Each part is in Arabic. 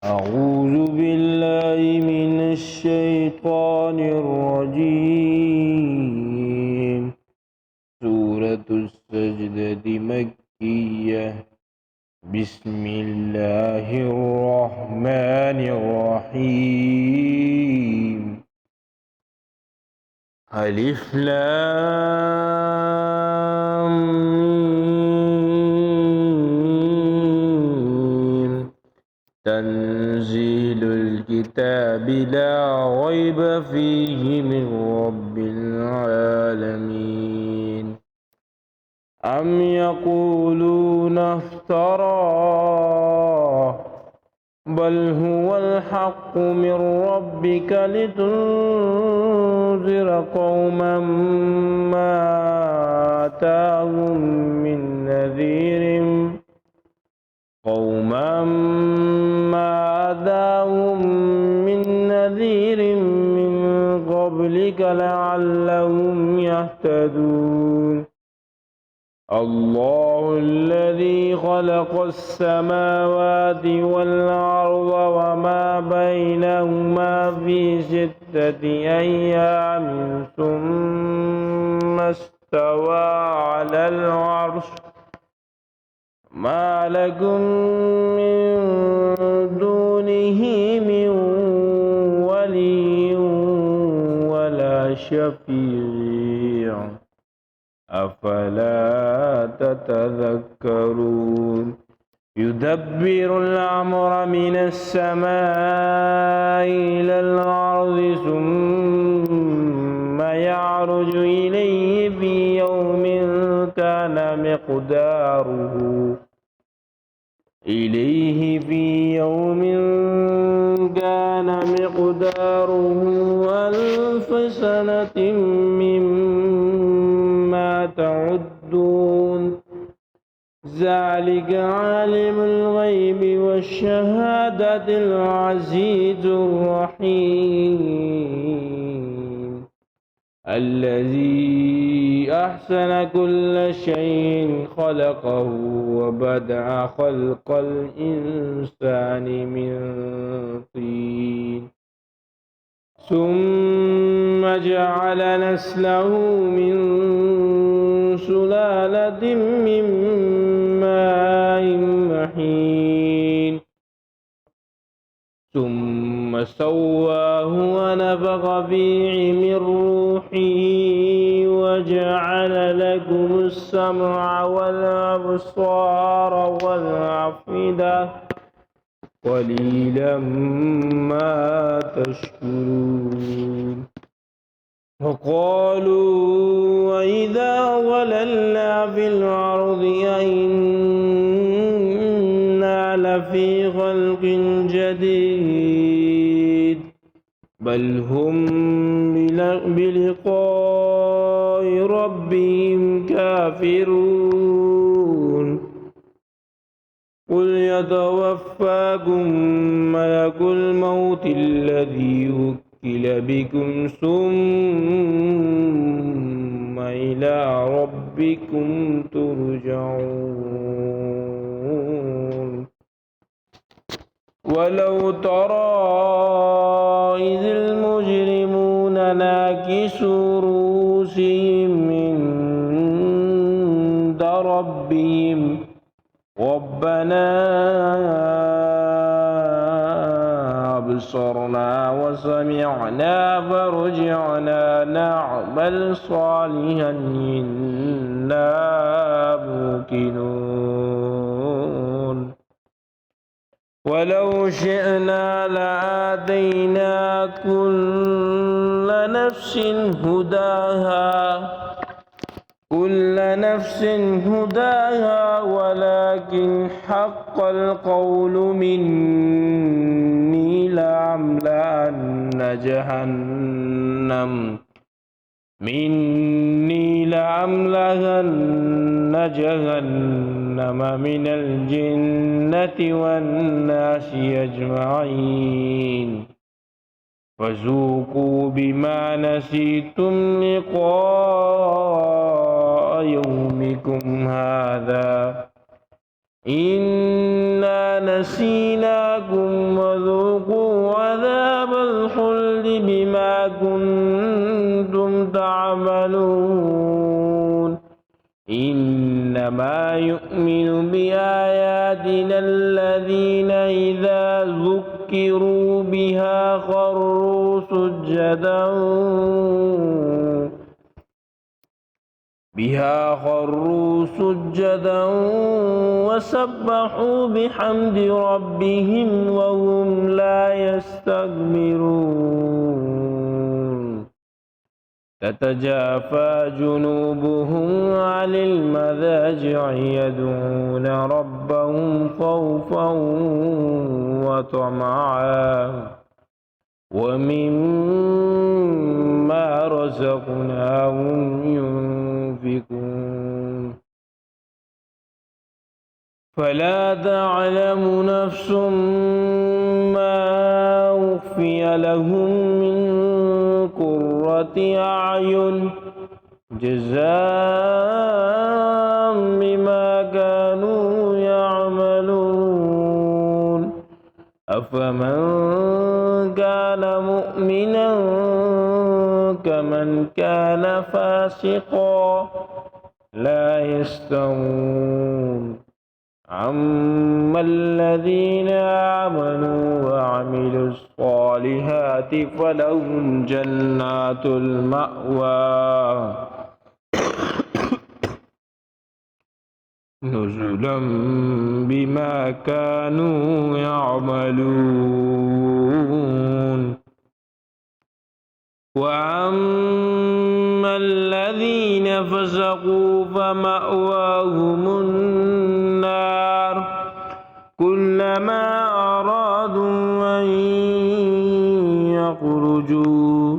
أعوذ بالله من الشيطان الرجيم. سورة السجدة مكية. بسم الله الرحمن الرحيم. ألف لام ميم. تنزيل الكتاب لا ريب فيه من رب العالمين. أم يقولون افتراه بل هو الحق من ربك لتنذر قوما ما آتاهم من نذير من قبلك لعلهم يهتدون. الله الذي خلق السماوات والأرض وما بينهما في 6 أيام ثم استوى على العرش. ما لكم من دونه من ولي ولا شفيع أفلا تتذكرون. يدبر الأمر من السماء إلى الأرض ثم يعرج إليه في يوم كان مقداره 1000 سنة مما تعدون. ذلك عالم الغيب والشهادة العزيز الرحيم الذي أحسن كل شيء خلقه وبدأ خلق الإنسان من طين ثم جعل نسله من سلالة من ماء مهين ثم سواه ونفخ فيه من روحه وجعل لكم السمع والأبصار والأفئدة قليلا ما تشكرون. وقالوا وإذا ضللنا في الأرض أئنا لفي خلق جديد بل هم بلقاء ربهم كافرون. قل يتوفاكم ملك الموت الذي وكل بكم ثم إلى ربكم ترجعون. ولو ترى إذ المجرمون ناكسوا رؤوسهم عند ربهم ربنا أبصرنا وسمعنا فارجعنا نعمل صالحا إنا موقنون. ولو شئنا لآتينا كل نفس هداها ولكن حق القول مني لأملأن جهنم من الجنة والناس أجمعين. فذوقوا بما نسيتم لقاء يومكم هذا إنا نسيناكم بما كنتم تعملون إنما يؤمن بآياتنا الذين إذا ذكروا بها خروا سجدا وسبحوا بحمد ربهم وهم لا يستكبرون تتجافى جنوبهم عن المضاجع يدعون ربهم خوفا وطمعا ومما رزقناهم ينفقون فلا تعلم نفس ما أخفي لهم من قرة أعين جزاء بما كانوا يعملون أفمن كان مؤمنا كمن كان فاسقا لا يستوون أما الذين آمنوا وعملوا الصالحات فلهم جنات المأوى نزلا بما كانوا يعملون وأما الذين فسقوا فمأواهم النار كلما أرادوا أن يخرجوا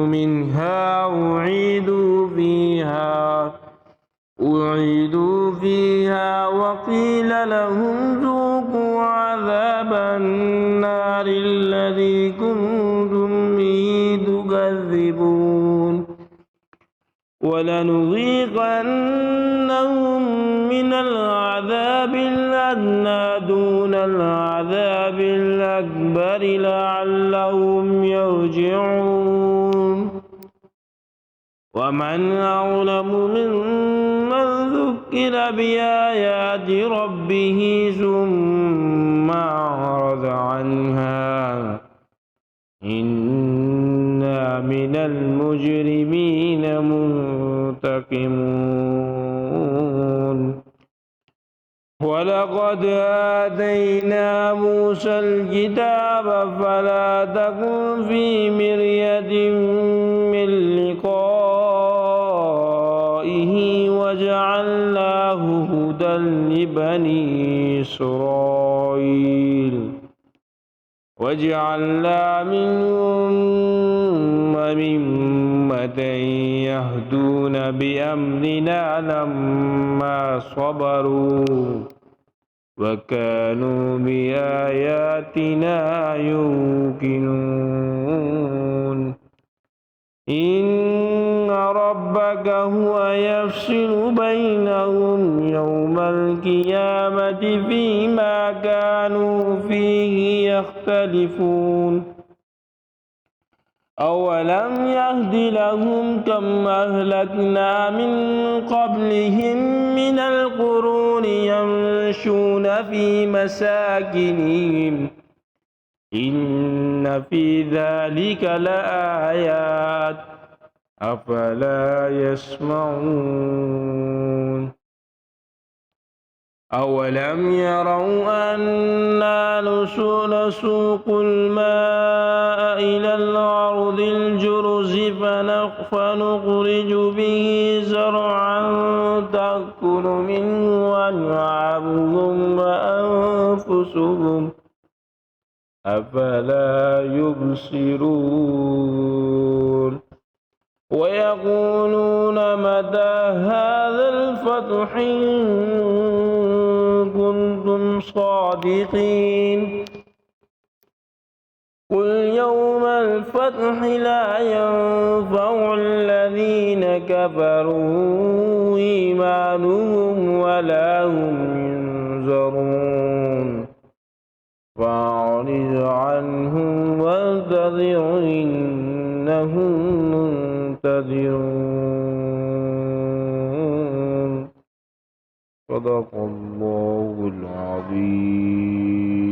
منها أعيدوا فيها وقيل لهم ذوقوا عذاب النار الذي كنتم به تكذبون ولنذيقنهم من العذاب الأدنى دون العذاب الأكبر لعلهم يرجعون ومن أظلم ممن ذكر بآيات ربه ثم أعرض عنها إنا من المجرمين منتقمون ولقد آتينا موسى الكتاب فلا تكن في مرية من لقائه وجعلناه هدى لبني إسرائيل وجعلنا منهم أئمة يهدون بأمرنا لما صبروا وكانوا بآياتنا يوقنون إن ربك هو يفصل بينهم يوم القيامة فيما كانوا فيه يختلفون أولم يهد لهم كم أهلكنا من قبلهم من القرون يمشون في مساكنهم إن في ذلك لآيات أفلا يسمعون أولم يروا أنا نسوق الماء إلى الأرض الجرز فنخرج به زرعا تأكل منه أنعامهم وأنفسهم أفلا يبصرون ويقولون متى هذا الفتح إن كنتم صادقين قل يوم الفتح لا ينفع الذين كفروا إيمانهم ولا هم ينذرون فأعرض عنهم وانتظر إنهم منتظرون صدق الله العظيم.